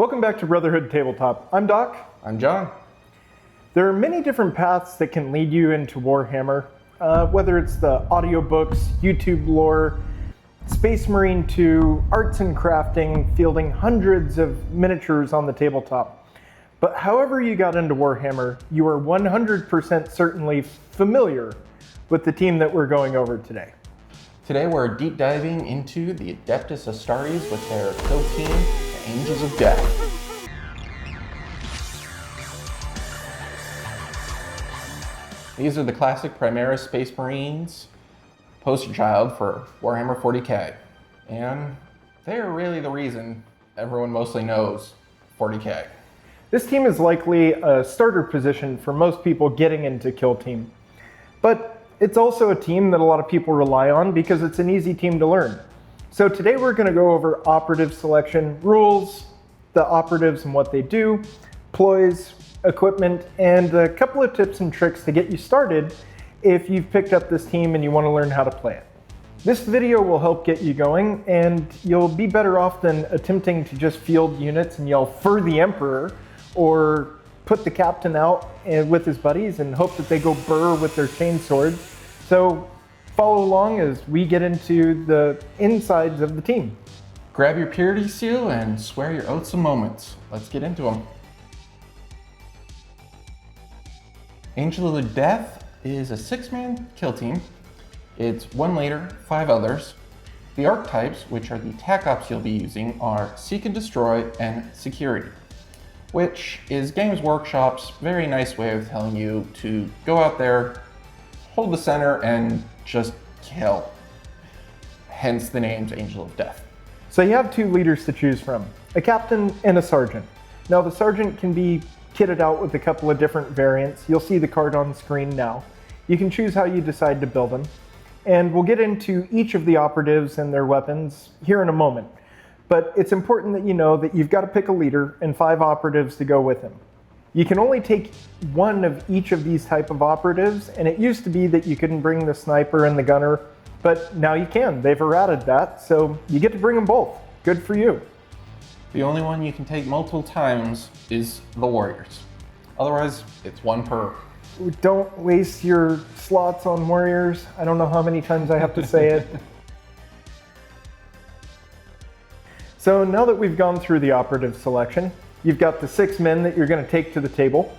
Welcome back to Brotherhood Tabletop. I'm Doc. I'm John. There are many different paths that can lead you into Warhammer, whether it's the audiobooks, YouTube lore, Space Marine 2, arts and crafting, fielding hundreds of miniatures on the tabletop. But however you got into Warhammer, you are 100% certainly familiar with the team that we're going over today. Today we're deep diving into the Adeptus Astartes with their kill team, the Angels of Death. These are the classic Primaris Space Marines, poster child for Warhammer 40k. And they are really the reason everyone mostly knows 40k. This team is likely a starter position for most people getting into Kill Team. But it's also a team that a lot of people rely on because it's an easy team to learn. So today we're going to go over Operative Selection rules, the operatives and what they do, ploys, equipment, and a couple of tips and tricks to get you started if you've picked up this team and you want to learn how to play it. This video will help get you going, and you'll be better off than attempting to just field units and yell "For the Emperor," or put the captain out with his buddies and hope that they go burr with their chainswords. So follow along as we get into the insides of the team. Grab your purity seal and swear your oaths and moments. Let's get into them. Angel of Death is a 6-man kill team. It's 1 leader, 5 others. The archetypes, which are the attack ops you'll be using, are Seek and Destroy and Security, which is Games Workshop's very nice way of telling you to go out there, hold the center, and just kill. Hence the names Angel of Death. So you have 2 leaders to choose from, a captain and a sergeant. Now the sergeant can be kitted out with a couple of different variants. You'll see the card on screen now. You can choose how you decide to build them. And we'll get into each of the operatives and their weapons here in a moment. But it's important that you know that you've got to pick a leader and 5 operatives to go with him. You can only take 1 of each of these type of operatives, and it used to be that you couldn't bring the sniper and the gunner, but now you can. They've errated that, so you get to bring them both. Good for you. The only one you can take multiple times is the warriors. Otherwise, it's 1 per. Don't waste your slots on warriors. I don't know how many times I have to say it. So now that we've gone through the operative selection, you've got the 6 men that you're going to take to the table.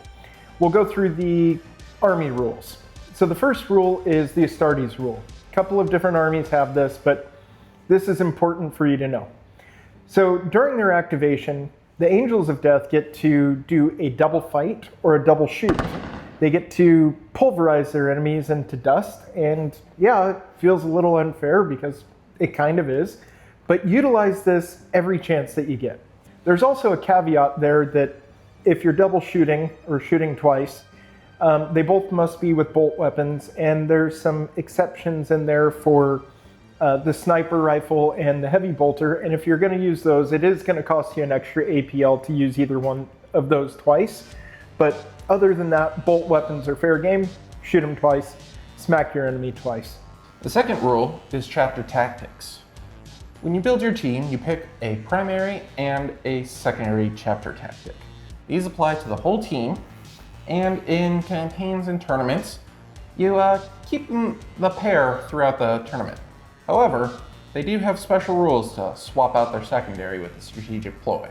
We'll go through the army rules. So the first rule is the Astartes rule. A couple of different armies have this, but this is important for you to know. So during their activation, the Angels of Death get to do a double fight or a double shoot. They get to pulverize their enemies into dust, and yeah, it feels a little unfair because it kind of is, but utilize this every chance that you get. There's also a caveat there that if you're double shooting or shooting twice, they both must be with bolt weapons, and there's some exceptions in there for the sniper rifle and the heavy bolter, and if you're going to use those, it is going to cost you an extra APL to use either one of those twice. But other than that, bolt weapons are fair game. Shoot them twice, smack your enemy twice. The second rule is chapter tactics. When you build your team, you pick a primary and a secondary chapter tactic. These apply to the whole team, and in campaigns and tournaments, you keep them the pair throughout the tournament. However, they do have special rules to swap out their secondary with a strategic ploy.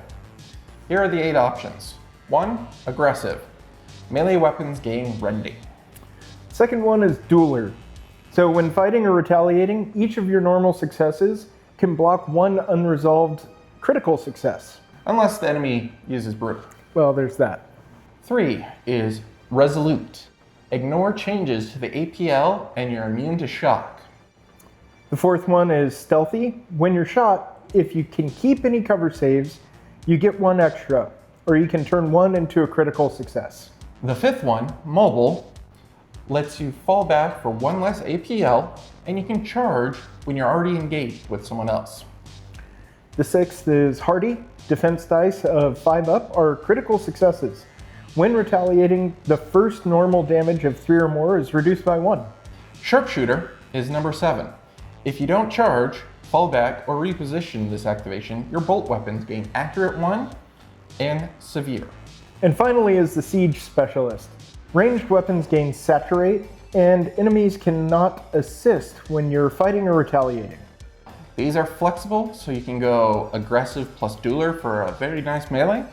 Here are the 8 options. 1, aggressive. Melee weapons gain rending. Second one is dueler. So when fighting or retaliating, each of your normal successes can block 1 unresolved critical success. Unless the enemy uses brute. Well, there's that. 3 is resolute. Ignore changes to the APL and you're immune to shock. The 4th one is stealthy. When you're shot, if you can keep any cover saves, you get 1 extra, or you can turn 1 into a critical success. The 5th one, mobile, lets you fall back for 1 less APL, and you can charge when you're already engaged with someone else. The 6th is hardy. Defense dice of 5 up are critical successes. When retaliating, the first normal damage of 3 or more is reduced by 1. Sharpshooter is number 7. If you don't charge, fall back, or reposition this activation, your bolt weapons gain accurate 1 and severe. And finally is the Siege Specialist. Ranged weapons gain Saturate, and enemies cannot assist when you're fighting or retaliating. These are flexible, so you can go aggressive plus dueler for a very nice melee,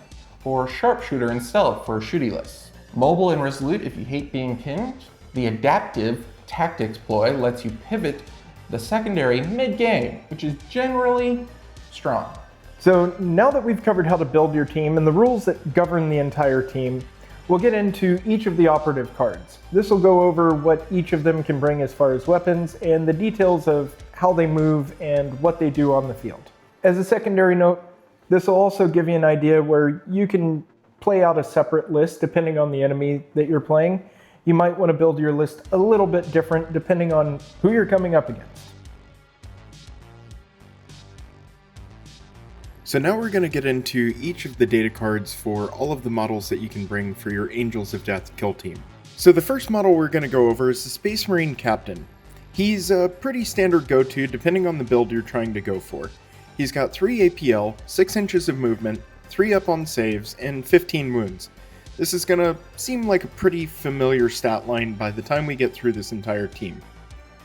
or sharpshooter and stealth for shootyless. Mobile and resolute if you hate being pinned. The adaptive tactics ploy lets you pivot the secondary mid-game, which is generally strong. So now that we've covered how to build your team and the rules that govern the entire team, we'll get into each of the operative cards. This will go over what each of them can bring as far as weapons and the details of how they move and what they do on the field. As a secondary note, this will also give you an idea where you can play out a separate list depending on the enemy that you're playing. You might want to build your list a little bit different depending on who you're coming up against. So now we're going to get into each of the data cards for all of the models that you can bring for your Angels of Death kill team. So the first model we're going to go over is the Space Marine Captain. He's a pretty standard go-to depending on the build you're trying to go for. He's got 3 APL, 6 inches of movement, 3 up on saves, and 15 wounds. This is going to seem like a pretty familiar stat line by the time we get through this entire team.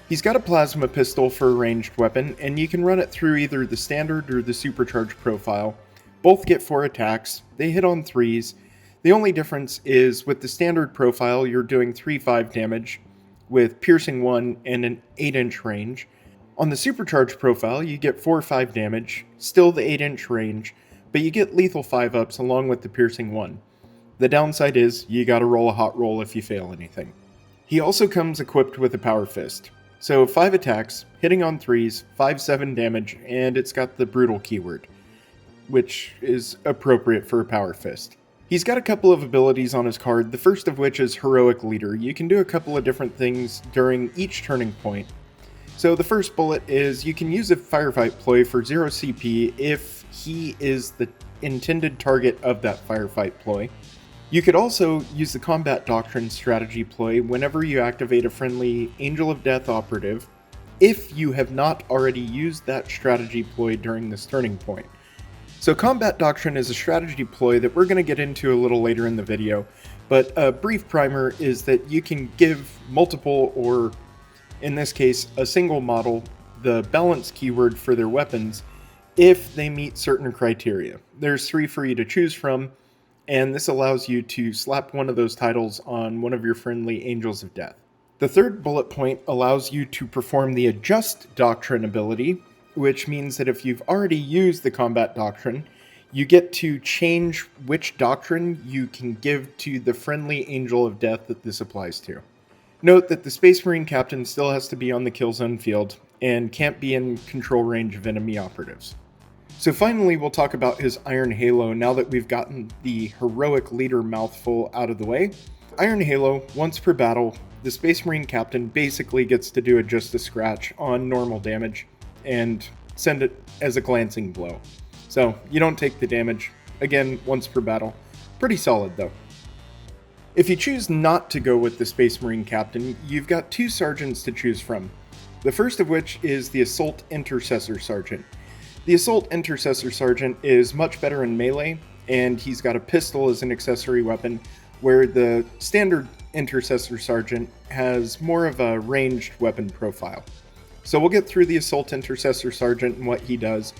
He's got a plasma pistol for a ranged weapon, and you can run it through either the standard or the supercharged profile. Both get 4 attacks, they hit on 3s. The only difference is with the standard profile you're doing 3-5 damage with piercing 1 and an 8-inch range. On the supercharged profile you get 4-5 damage, still the 8-inch range, but you get lethal 5-ups along with the piercing 1. The downside is you gotta roll a hot roll if you fail anything. He also comes equipped with a power fist. So 5 attacks, hitting on 3s, 5-7 damage, and it's got the brutal keyword, which is appropriate for a power fist. He's got a couple of abilities on his card, the first of which is Heroic Leader. You can do a couple of different things during each turning point. So the first bullet is you can use a firefight ploy for 0 CP if he is the intended target of that firefight ploy. You could also use the Combat Doctrine strategy ploy whenever you activate a friendly Angel of Death operative, if you have not already used that strategy ploy during this turning point. So Combat Doctrine is a strategy ploy that we're going to get into a little later in the video, but a brief primer is that you can give multiple, or in this case a single model, the balance keyword for their weapons if they meet certain criteria. There's 3 for you to choose from, and this allows you to slap one of those titles on one of your friendly Angels of Death. The third bullet point allows you to perform the Adjust Doctrine ability, which means that if you've already used the Combat Doctrine, you get to change which doctrine you can give to the friendly Angel of Death that this applies to. Note that the Space Marine Captain still has to be on the kill zone field, and can't be in control range of enemy operatives. So finally, we'll talk about his Iron Halo now that we've gotten the Heroic Leader mouthful out of the way. Iron Halo, once per battle, the Space Marine Captain basically gets to do just a scratch on normal damage and send it as a glancing blow. So you don't take the damage, again, once per battle. Pretty solid though. If you choose not to go with the Space Marine Captain, you've got 2 sergeants to choose from. The first of which is the Assault Intercessor Sergeant. The Assault Intercessor Sergeant is much better in melee, and he's got a pistol as an accessory weapon, where the standard Intercessor Sergeant has more of a ranged weapon profile. So we'll get through the Assault Intercessor Sergeant and what he does,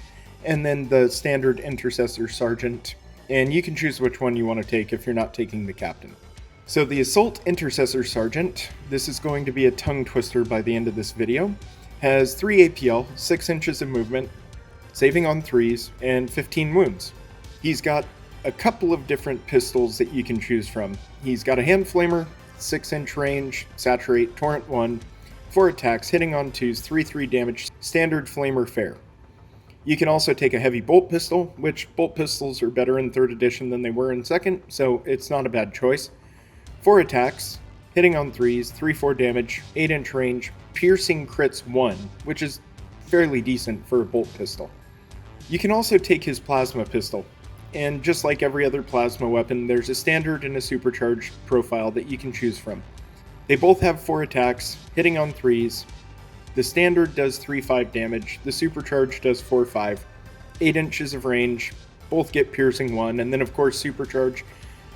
and then the standard Intercessor Sergeant, and you can choose which one you want to take if you're not taking the Captain. So the Assault Intercessor Sergeant, this is going to be a tongue twister by the end of this video, has 3 APL, 6 inches of movement, saving on 3s, and 15 wounds. He's got a couple of different pistols that you can choose from. He's got a hand flamer, 6-inch range, saturate, torrent 1, 4 attacks, hitting on 2s, 3-3 damage, standard flamer fair. You can also take a heavy bolt pistol, which bolt pistols are better in 3rd edition than they were in 2nd, so it's not a bad choice. 4 attacks, hitting on 3s, 3-4 damage, 8-inch range, piercing crits 1, which is fairly decent for a bolt pistol. You can also take his plasma pistol, and just like every other plasma weapon, there's a standard and a supercharged profile that you can choose from. They both have 4 attacks, hitting on 3s. The standard does 3-5 damage, the supercharged does 4-5, 8 inches of range, both get piercing 1, and then of course supercharge.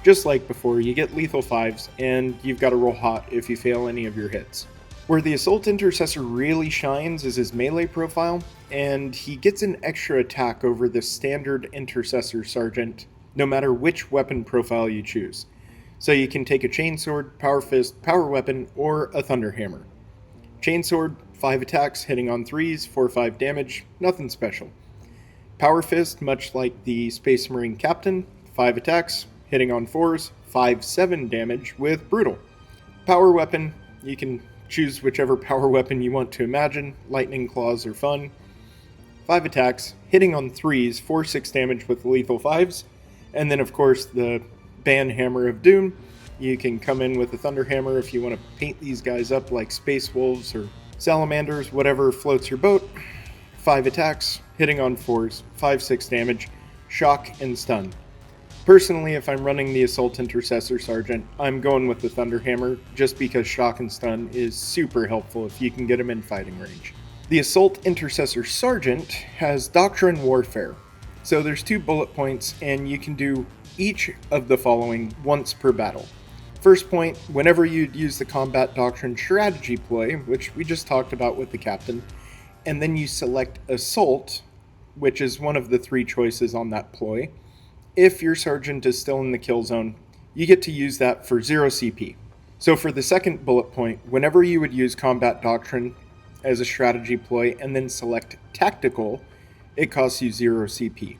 Just like before, you get lethal 5s, and you've got to roll hot if you fail any of your hits. Where the Assault Intercessor really shines is his melee profile, and he gets an extra attack over the standard Intercessor Sergeant, no matter which weapon profile you choose. So you can take a Chainsword, Power Fist, Power Weapon, or a Thunderhammer. Chainsword, 5 attacks, hitting on 3s, 4-5 damage, nothing special. Power Fist, much like the Space Marine Captain, 5 attacks, hitting on 4s, 5-7 damage with Brutal. Power Weapon, you can choose whichever power weapon you want to imagine, Lightning Claws are fun. 5 attacks, hitting on 3s, 4-6 damage with lethal 5s, and then of course the Ban Hammer of Doom. You can come in with a Thunderhammer if you want to paint these guys up like Space Wolves or Salamanders, whatever floats your boat. 5 attacks, hitting on 4s, 5-6 damage, shock and stun. Personally, if I'm running the Assault Intercessor Sergeant, I'm going with the Thunderhammer, just because shock and stun is super helpful if you can get him in fighting range. The Assault Intercessor Sergeant has Doctrine Warfare. So there's 2 bullet points, and you can do each of the following once per battle. First point, whenever you'd use the Combat Doctrine Strategy ploy, which we just talked about with the Captain, and then you select Assault, which is one of the 3 choices on that ploy. If your Sergeant is still in the kill zone, you get to use that for 0 CP. So for the second bullet point, whenever you would use Combat Doctrine as a strategy ploy and then select Tactical, it costs you 0 CP.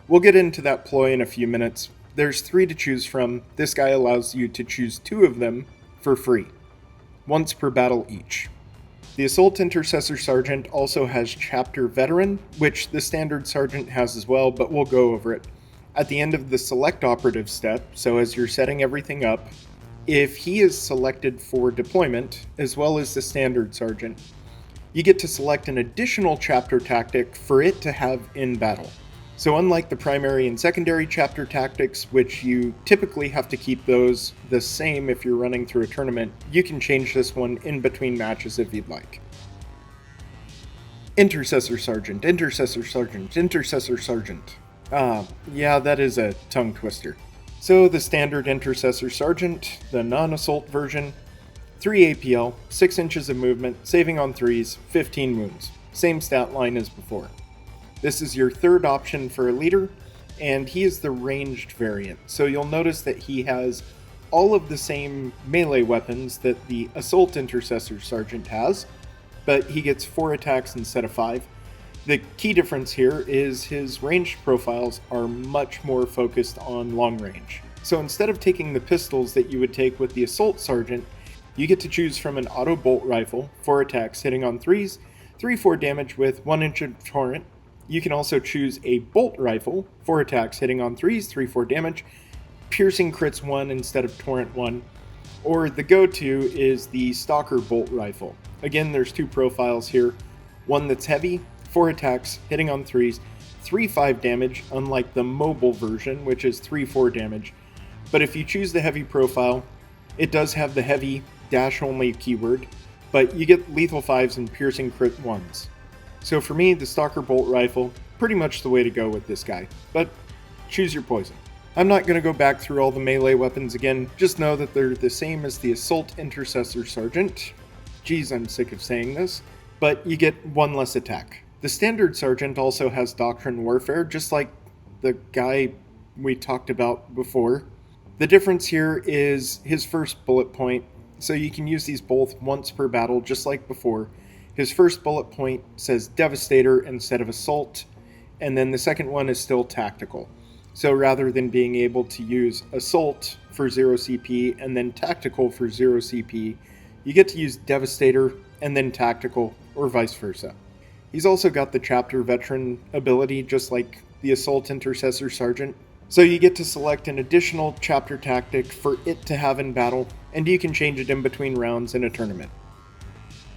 We'll get into that ploy in a few minutes. There's 3 to choose from. This guy allows you to choose 2 of them for free, once per battle each. The Assault Intercessor Sergeant also has Chapter Veteran, which the standard Sergeant has as well, but we'll go over it. At the end of the Select Operative step, so as you're setting everything up, if he is selected for deployment, as well as the standard Sergeant, you get to select an additional chapter tactic for it to have in battle. So unlike the primary and secondary chapter tactics, which you typically have to keep those the same if you're running through a tournament, you can change this one in between matches if you'd like. Intercessor Sergeant, Intercessor Sergeant, Intercessor Sergeant. Yeah, that is a tongue twister. So the standard Intercessor Sergeant, the non-assault version, 3 APL, 6 inches of movement, saving on 3s, 15 wounds. Same stat line as before. This is your third option for a leader, and he is the ranged variant. So you'll notice that he has all of the same melee weapons that the Assault Intercessor Sergeant has, but he gets 4 attacks instead of 5. The key difference here is his ranged profiles are much more focused on long range. So instead of taking the pistols that you would take with the Assault Sergeant, you get to choose from an auto bolt rifle, 4 attacks hitting on 3s, 3-4 damage with 1 inch of torrent. You can also choose a bolt rifle, 4 attacks hitting on 3s, 3-4 damage, piercing crits 1 instead of torrent 1. Or the go-to is the Stalker bolt rifle. Again, there's 2 profiles here. One that's heavy, 4 attacks, hitting on 3s, 3-5 damage, unlike the mobile version, which is 3-4 damage. But if you choose the heavy profile, it does have the heavy dash-only keyword, but you get lethal 5s and piercing crit 1s. So for me, the Stalker bolt rifle, pretty much the way to go with this guy, but choose your poison. I'm not going to go back through all the melee weapons again, just know that they're the same as the Assault Intercessor Sergeant. Geez, I'm sick of saying this, but you get 1 less attack. The standard Sergeant also has Doctrine Warfare, just like the guy we talked about before. The difference here is his first bullet point, so you can use these both once per battle, just like before. His first bullet point says Devastator instead of Assault, and then the second one is still Tactical. So rather than being able to use Assault for 0 CP and then Tactical for 0 CP, you get to use Devastator and then Tactical, or vice versa. He's also got the Chapter Veteran ability, just like the Assault Intercessor Sergeant. So you get to select an additional chapter tactic for it to have in battle, and you can change it in between rounds in a tournament.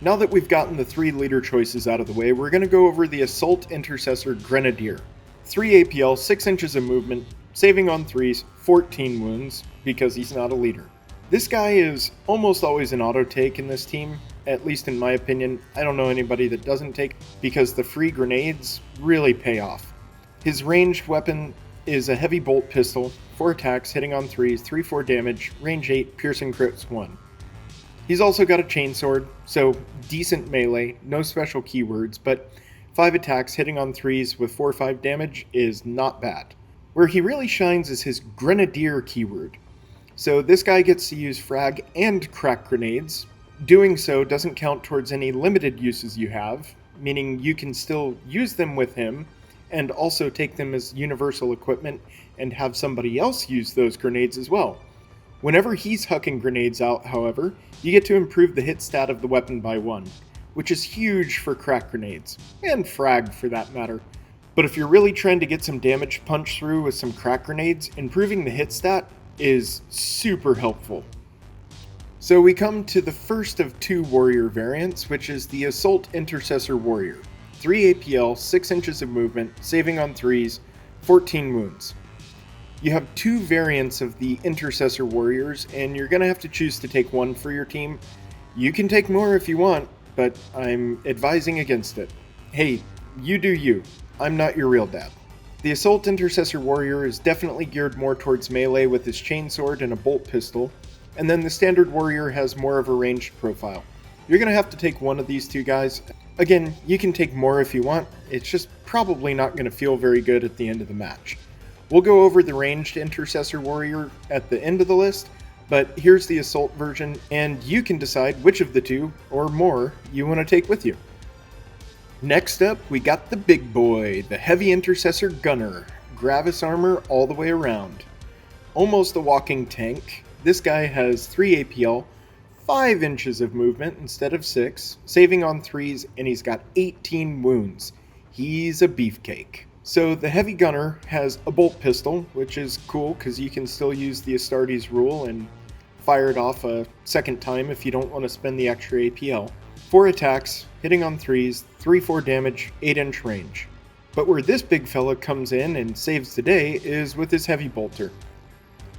Now that we've gotten the 3 leader choices out of the way, we're going to go over the Assault Intercessor Grenadier. 3 APL, 6 inches of movement, saving on 3s, 14 wounds, because he's not a leader. This guy is almost always an auto take in this team, at least in my opinion. I don't know anybody that doesn't take, because the free grenades really pay off. His ranged weapon is a heavy bolt pistol, 4 attacks, hitting on 3s, 3-4 damage, range 8, piercing crits 1. He's also got a chainsword, so decent melee, no special keywords, but 5 attacks, hitting on 3s with 4-5 damage is not bad. Where he really shines is his Grenadier keyword. So this guy gets to use frag and crack grenades. Doing so doesn't count towards any limited uses you have, meaning you can still use them with him, and also take them as universal equipment and have somebody else use those grenades as well. Whenever he's hucking grenades out, however, you get to improve the hit stat of the weapon by 1, which is huge for crack grenades, and frag for that matter. But if you're really trying to get some damage punched through with some crack grenades, improving the hit stat is super helpful. So we come to the first of 2 warrior variants, which is the Assault Intercessor Warrior. 3 APL, 6 inches of movement, saving on 3s, 14 wounds. You have 2 variants of the Intercessor Warriors, and you're going to have to choose to take one for your team. You can take more if you want, but I'm advising against it. Hey, you do you. I'm not your real dad. The Assault Intercessor Warrior is definitely geared more towards melee with his chainsword and a bolt pistol, and then the Standard Warrior has more of a ranged profile. You're going to have to take one of these 2 guys. Again, you can take more if you want, it's just probably not going to feel very good at the end of the match. We'll go over the ranged Intercessor Warrior at the end of the list, but here's the Assault version, and you can decide which of the 2, or more, you want to take with you. Next up, we got the big boy, the Heavy Intercessor Gunner. Gravis armor all the way around. Almost a walking tank. This guy has 3 APL, 5 inches of movement instead of 6, saving on 3s, and he's got 18 wounds. He's a beefcake. So the Heavy Gunner has a bolt pistol, which is cool because you can still use the Astartes rule and fire it off a second time if you don't want to spend the extra APL. 4 attacks, hitting on 3s, 3-4 damage, 8-inch range. But where this big fella comes in and saves the day is with his Heavy Bolter.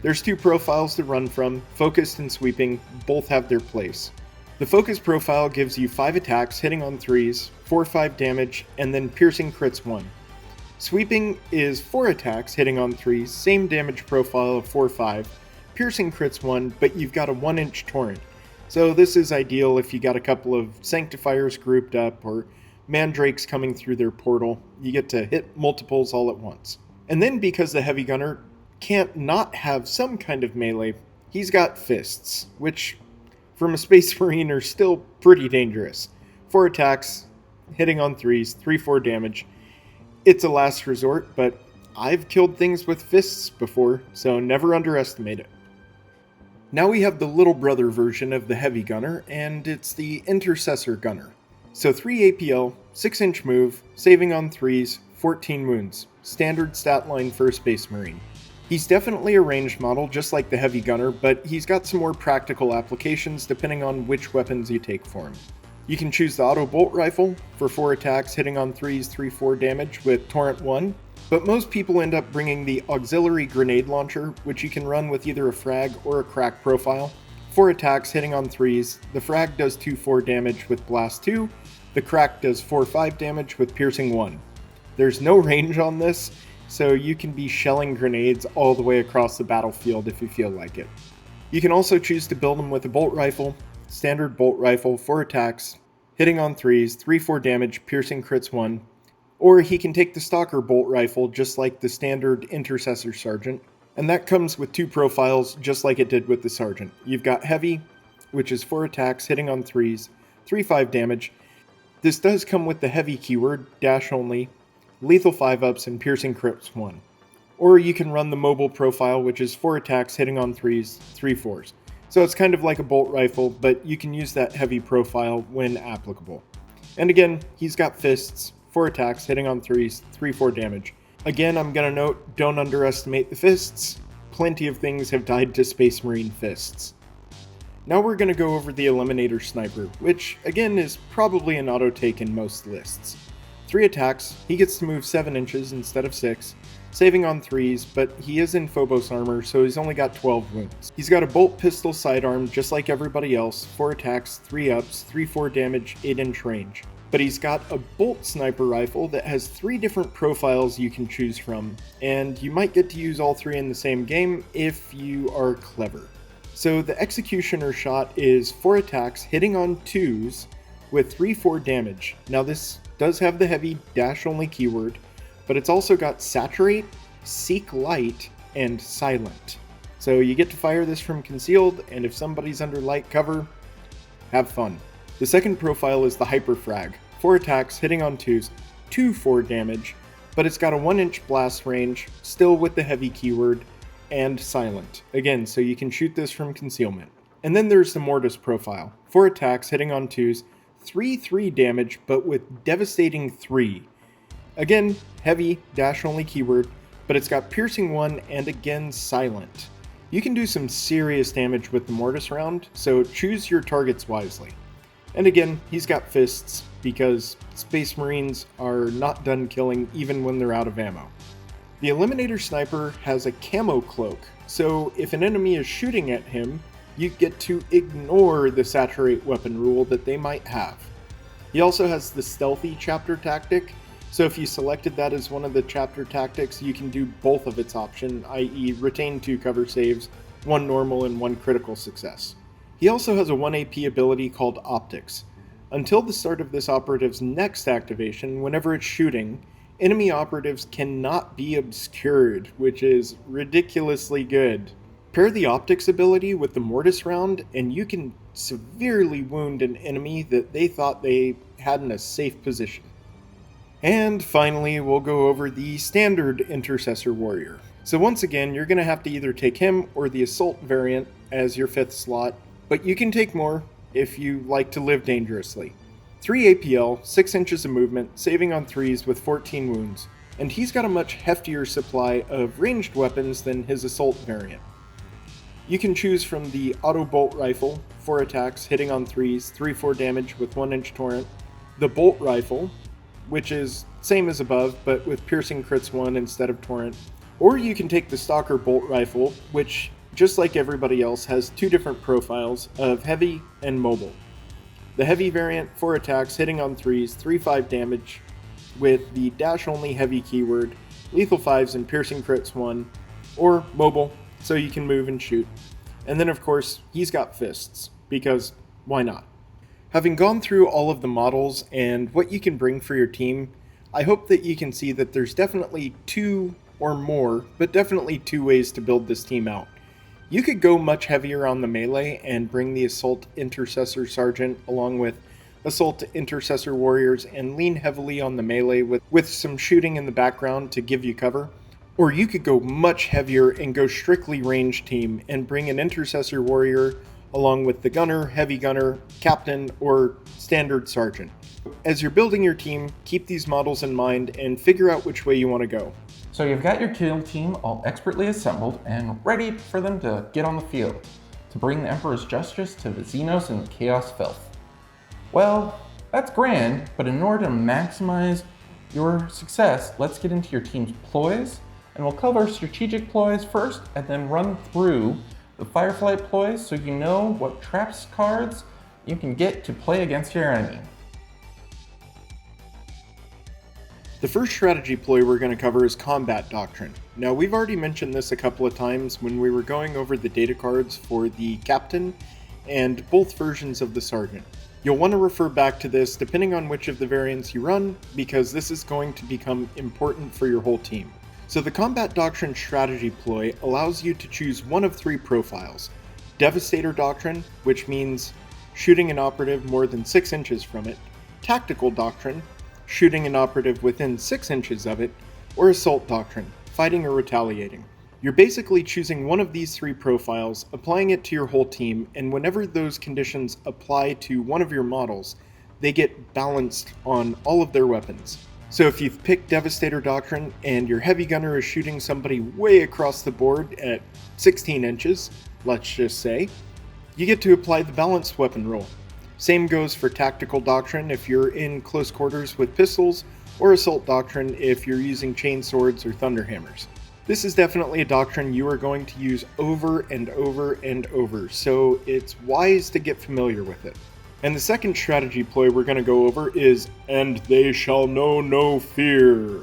There's 2 profiles to run from, Focused and Sweeping, both have their place. The Focused profile gives you 5 attacks, hitting on 3s, 4-5 damage, and then piercing crits 1. Sweeping is 4 attacks, hitting on 3s, same damage profile of 4-5, piercing crits 1, but you've got a 1-inch torrent. So this is ideal if you got a couple of Sanctifiers grouped up, or Mandrakes coming through their portal. You get to hit multiples all at once. And then because the Heavy Gunner can't not have some kind of melee, he's got fists, which from a Space Marine are still pretty dangerous. 4 attacks, hitting on 3s, 3-4 damage. It's a last resort, but I've killed things with fists before, so never underestimate it. Now we have the little brother version of the Heavy Gunner, and it's the Intercessor Gunner. So 3 APL, 6-inch move, saving on 3s, 14 wounds. Standard stat line for a Space Marine. He's definitely a ranged model, just like the Heavy Gunner, but he's got some more practical applications depending on which weapons you take for him. You can choose the Auto Bolt Rifle for 4 attacks, hitting on 3s, 3-4 damage with Torrent 1, but most people end up bringing the Auxiliary Grenade Launcher, which you can run with either a frag or a crack profile. 4 attacks, hitting on 3s, the frag does 2-4 damage with Blast 2, the crack does 4-5 damage with Piercing 1. There's no range on this, so you can be shelling grenades all the way across the battlefield if you feel like it. You can also choose to build them with a bolt rifle, standard bolt rifle, 4 attacks, hitting on 3s, 3-4 damage, piercing crits 1, or he can take the Stalker bolt rifle just like the standard Intercessor Sergeant, and that comes with 2 profiles just like it did with the Sergeant. You've got Heavy, which is 4 attacks, hitting on 3s, 3-5 damage. This does come with the Heavy keyword, dash only, lethal 5-ups, and piercing crits 1. Or you can run the mobile profile, which is 4 attacks, hitting on 3s, 3-4s. So it's kind of like a bolt rifle, but you can use that Heavy profile when applicable. And again, he's got fists, 4 attacks, hitting on 3s, 3-4 damage. Again, I'm gonna note, don't underestimate the fists. Plenty of things have died to Space Marine fists. Now we're gonna go over the Eliminator Sniper, which again is probably an auto take in most lists. 3 attacks, he gets to move 7 inches instead of 6, saving on 3s, but he is in Phobos armor, so he's only got 12 wounds. He's got a bolt pistol sidearm just like everybody else, 4 attacks, 3 ups, 3-4 damage, 8-inch range. but he's got a bolt sniper rifle that has 3 different profiles you can choose from, and you might get to use all 3 in the same game if you are clever. So the executioner shot is 4 attacks hitting on 2s with 3/4 damage. Now this does have the heavy dash only keyword, but it's also got saturate, seek light, and silent. So you get to fire this from concealed, and if somebody's under light cover, have fun. The second profile is the hyperfrag. 4 attacks hitting on 2s, 2/4 damage, but it's got a 1-inch blast range, still with the heavy keyword, and silent. Again, so you can shoot this from concealment. And then there's the mortis profile. 4 attacks hitting on 2s, 3/3 damage, but with devastating 3. Again, heavy, dash only keyword, but it's got piercing 1 and again silent. You can do some serious damage with the mortis round, so choose your targets wisely. And again, he's got fists, because Space Marines are not done killing even when they're out of ammo. The Eliminator Sniper has a camo cloak, so if an enemy is shooting at him, you get to ignore the saturate weapon rule that they might have. He also has the stealthy chapter tactic, so if you selected that as one of the chapter tactics, you can do both of its option, i.e. retain 2 cover saves, 1 normal and 1 critical success. He also has a 1 AP ability called Optics. Until the start of this operative's next activation, whenever it's shooting, enemy operatives cannot be obscured, which is ridiculously good. Pair the Optics ability with the Mortis round, and you can severely wound an enemy that they thought they had in a safe position. And finally, we'll go over the standard Intercessor Warrior. So once again, you're going to have to either take him or the Assault variant as your 5th slot, but you can take more if you like to live dangerously. 3 APL, 6 inches of movement, saving on 3s with 14 wounds, and he's got a much heftier supply of ranged weapons than his Assault variant. You can choose from the Auto Bolt Rifle, 4 attacks, hitting on 3s, 3/4 damage with 1-inch torrent, the Bolt Rifle, which is same as above, but with piercing crits 1 instead of torrent. Or you can take the Stalker Bolt Rifle, which, just like everybody else, has 2 different profiles of heavy and mobile. The heavy variant, 4 attacks, hitting on 3s, 3/5 damage, with the dash only heavy keyword, lethal 5s and piercing crits 1, or mobile, so you can move and shoot. And then of course, he's got fists, because why not? Having gone through all of the models and what you can bring for your team, I hope that you can see that there's definitely 2 or more, but definitely 2 ways to build this team out. You could go much heavier on the melee and bring the Assault Intercessor Sergeant along with Assault Intercessor Warriors and lean heavily on the melee with some shooting in the background to give you cover. Or you could go much heavier and go strictly ranged team and bring an Intercessor Warrior along with the Gunner, Heavy Gunner, Captain, or Standard Sergeant. As you're building your team, keep these models in mind and figure out which way you want to go. So you've got your kill team all expertly assembled and ready for them to get on the field, to bring the Emperor's justice to the Xenos and the Chaos Filth. Well, that's grand, but in order to maximize your success, let's get into your team's ploys, and we'll cover strategic ploys first, and then run through the Fireflight ploys so you know what traps cards you can get to play against your enemy. The first strategy ploy we're going to cover is Combat Doctrine. Now, we've already mentioned this a couple of times when we were going over the data cards for the Captain and both versions of the Sergeant. You'll want to refer back to this depending on which of the variants you run, because this is going to become important for your whole team. So the Combat Doctrine strategy ploy allows you to choose one of 3 profiles. Devastator Doctrine, which means shooting an operative more than 6 inches from it, Tactical Doctrine, shooting an operative within 6 inches of it, or Assault Doctrine, fighting or retaliating. You're basically choosing one of these 3 profiles, applying it to your whole team, and whenever those conditions apply to one of your models, they get balanced on all of their weapons. So if you've picked Devastator Doctrine and your Heavy Gunner is shooting somebody way across the board at 16 inches, let's just say, you get to apply the balanced weapon rule. Same goes for Tactical Doctrine if you're in close quarters with pistols, or Assault Doctrine if you're using chain swords or thunderhammers. This is definitely a doctrine you are going to use over and over and over, so it's wise to get familiar with it. And the second strategy ploy we're going to go over is, "And they shall know no fear."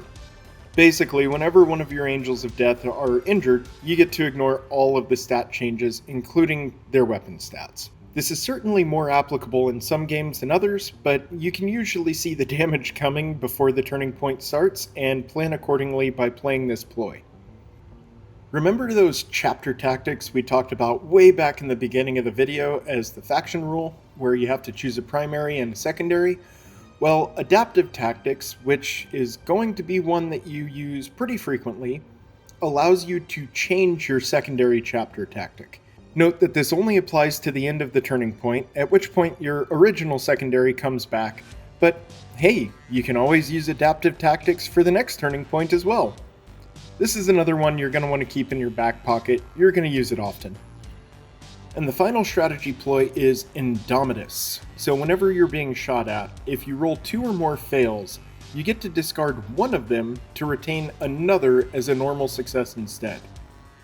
Basically, whenever one of your Angels of Death are injured, you get to ignore all of the stat changes, including their weapon stats. This is certainly more applicable in some games than others, but you can usually see the damage coming before the turning point starts and plan accordingly by playing this ploy. Remember those chapter tactics we talked about way back in the beginning of the video as the faction rule, where you have to choose a primary and a secondary? Well, adaptive tactics, which is going to be one that you use pretty frequently, allows you to change your secondary chapter tactic. Note that this only applies to the end of the turning point, at which point your original secondary comes back, but hey, you can always use adaptive tactics for the next turning point as well. This is another one you're going to want to keep in your back pocket. You're going to use it often. And the final strategy ploy is Indomitus. So whenever you're being shot at, if you roll 2 or more fails, you get to discard one of them to retain another as a normal success instead.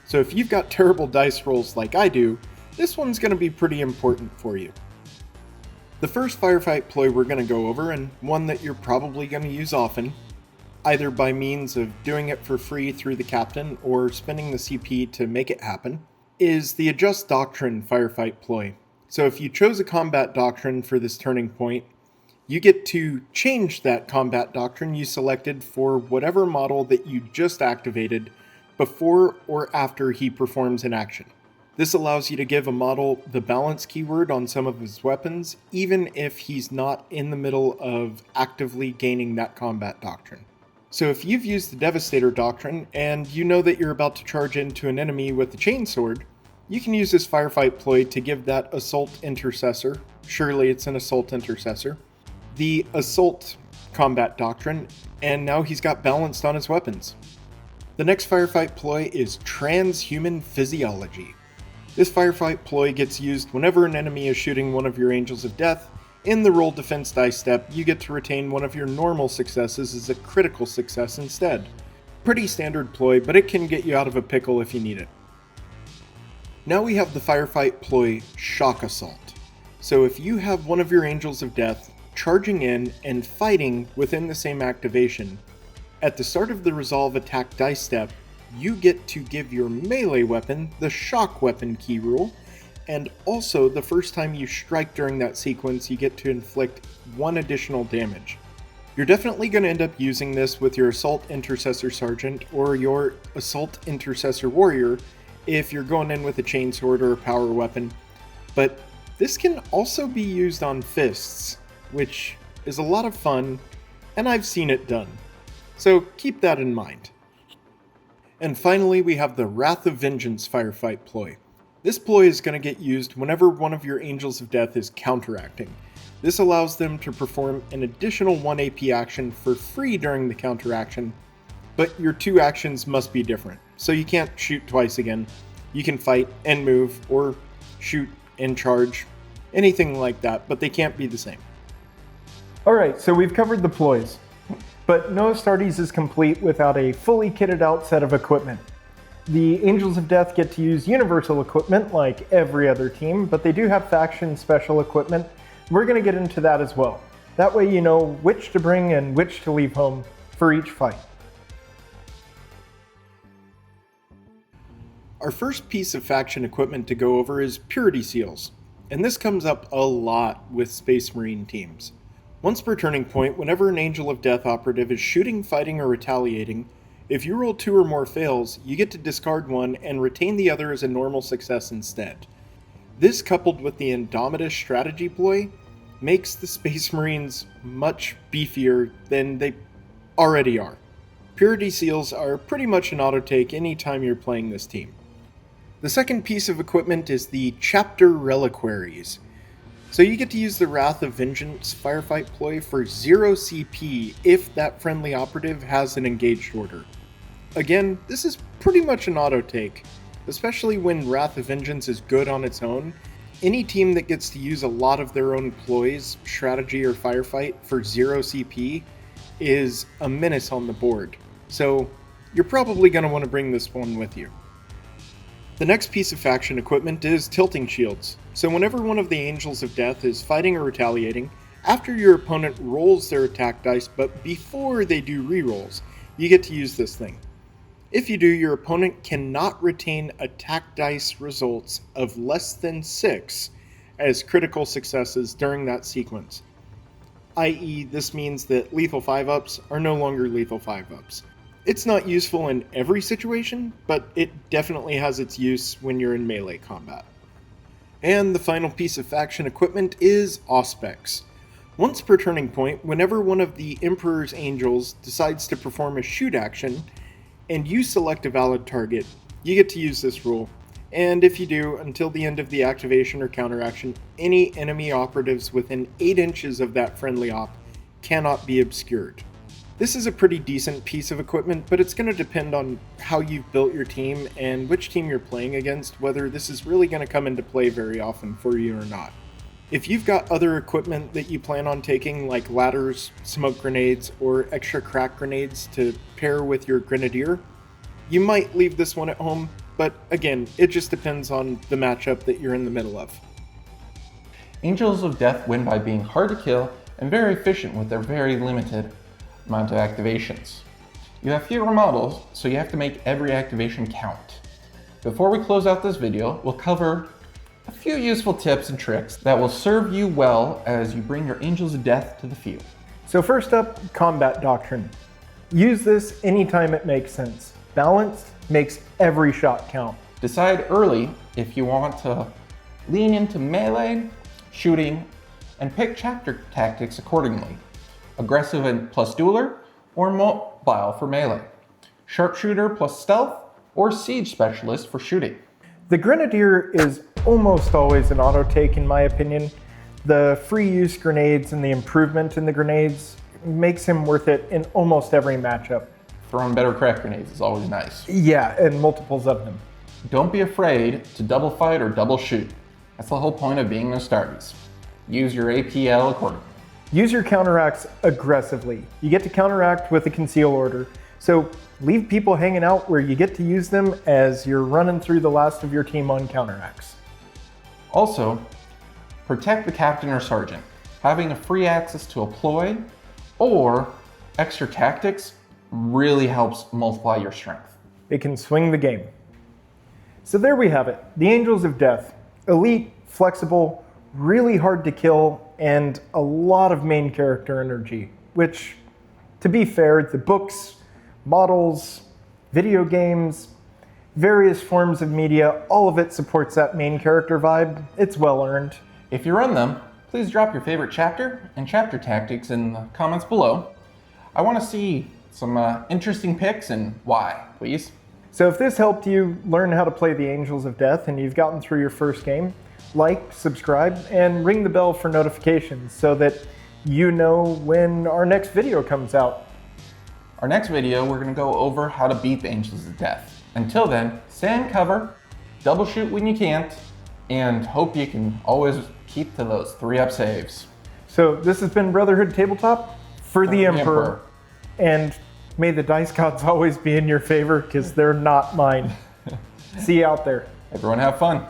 So if you've got terrible dice rolls like I do, this one's going to be pretty important for you. The first firefight ploy we're going to go over, and one that you're probably going to use often, either by means of doing it for free through the captain or spending the CP to make it happen, is the Adjust Doctrine firefight ploy. So if you chose a combat doctrine for this turning point, you get to change that combat doctrine you selected for whatever model that you just activated before or after he performs an action. This allows you to give a model the balance keyword on some of his weapons, even if he's not in the middle of actively gaining that combat doctrine. So if you've used the Devastator Doctrine, and you know that you're about to charge into an enemy with the Chainsword, you can use this firefight ploy to give that Assault Intercessor, surely it's an Assault Intercessor, the Assault Combat Doctrine, and now he's got balanced on his weapons. The next firefight ploy is Transhuman Physiology. This firefight ploy gets used whenever an enemy is shooting one of your Angels of Death. In the roll defense dice step, you get to retain one of your normal successes as a critical success instead. Pretty standard ploy, but it can get you out of a pickle if you need it. Now we have the firefight ploy Shock Assault. So if you have one of your Angels of Death charging in and fighting within the same activation, at the start of the resolve attack dice step, you get to give your melee weapon the shock weapon key rule, and also the first time you strike during that sequence, you get to inflict 1 additional damage. You're definitely going to end up using this with your Assault Intercessor Sergeant or your Assault Intercessor Warrior if you're going in with a chainsword or a power weapon, but this can also be used on fists, which is a lot of fun, and I've seen it done. So keep that in mind. And finally, we have the Wrath of Vengeance firefight ploy. This ploy is going to get used whenever one of your Angels of Death is counteracting. This allows them to perform an additional 1 AP action for free during the counteraction, but your 2 actions must be different. So you can't shoot twice again. You can fight and move, or shoot and charge, anything like that, but they can't be the same. Alright, so we've covered the ploys, but no Astartes is complete without a fully kitted out set of equipment. The Angels of Death get to use universal equipment like every other team, but they do have faction special equipment. We're going to get into that as well. That way you know which to bring and which to leave home for each fight. Our first piece of faction equipment to go over is Purity Seals, and this comes up a lot with Space Marine teams. Once per turning point, whenever an Angel of Death operative is shooting, fighting, or retaliating, if you roll 2 or more fails, you get to discard 1 and retain the other as a normal success instead. This, coupled with the Indomitus strategy ploy, makes the Space Marines much beefier than they already are. Purity Seals are pretty much an auto-take anytime you're playing this team. The second piece of equipment is the Chapter Reliquaries. So you get to use the Wrath of Vengeance firefight ploy for 0 CP if that friendly operative has an engaged order. Again, this is pretty much an auto-take, especially when Wrath of Vengeance is good on its own. Any team that gets to use a lot of their own ploys, strategy, or firefight for 0 CP is a menace on the board, so you're probably going to want to bring this one with you. The next piece of faction equipment is tilting shields. So whenever one of the Angels of Death is fighting or retaliating, after your opponent rolls their attack dice but before they do rerolls, you get to use this thing. If you do, your opponent cannot retain attack dice results of less than 6 as critical successes during that sequence. I.e., this means that lethal 5-ups are no longer lethal 5-ups. It's not useful in every situation, but it definitely has its use when you're in melee combat. And the final piece of faction equipment is Auspex. Once per turning point, whenever one of the Emperor's Angels decides to perform a shoot action, and you select a valid target, you get to use this rule. And if you do, until the end of the activation or counteraction, any enemy operatives within 8 inches of that friendly op cannot be obscured. This is a pretty decent piece of equipment, but it's going to depend on how you've built your team and which team you're playing against, whether this is really going to come into play very often for you or not. If you've got other equipment that you plan on taking, like ladders, smoke grenades, or extra crack grenades to pair with your grenadier, you might leave this one at home, but again, it just depends on the matchup that you're in the middle of. Angels of Death win by being hard to kill and very efficient with their very limited amount of activations. You have fewer models, so you have to make every activation count. Before we close out this video, we'll cover a few useful tips and tricks that will serve you well as you bring your Angels of Death to the field. So first up, combat doctrine. Use this anytime it makes sense. Balanced makes every shot count. Decide early if you want to lean into melee, shooting, and pick chapter tactics accordingly. Aggressive and plus dueler, or mobile for melee. Sharpshooter plus stealth, or siege specialist for shooting. The Grenadier is almost always an auto take in my opinion. The free use grenades and the improvement in the grenades makes him worth it in almost every matchup. Throwing better crack grenades is always nice. Yeah, and multiples of them. Don't be afraid to double fight or double shoot. That's the whole point of being Astartes. Use your APL accordingly. Use your counteracts aggressively. You get to counteract with a conceal order, so leave people hanging out where you get to use them as you're running through the last of your team on counteracts. Also, protect the captain or sergeant. Having a free access to a ploy or extra tactics really helps multiply your strength. It can swing the game. So there we have it. The Angels of Death. Elite, flexible, really hard to kill, and a lot of main character energy, which, to be fair, the books, models, video games, various forms of media, all of it supports that main character vibe. It's well earned. If you run them, please drop your favorite chapter and chapter tactics in the comments below. I want to see some interesting picks and why, please. So if this helped you learn how to play the Angels of Death and you've gotten through your first game, like, subscribe, and ring the bell for notifications so that you know when our next video comes out. Our next video, we're going to go over how to beat the Angels of Death. Until then, stay in cover, double shoot when you can't, and hope you can always keep to those 3-up saves. So this has been Brotherhood Tabletop for the Emperor. And may the dice gods always be in your favor, because they're not mine. See you out there. Everyone have fun.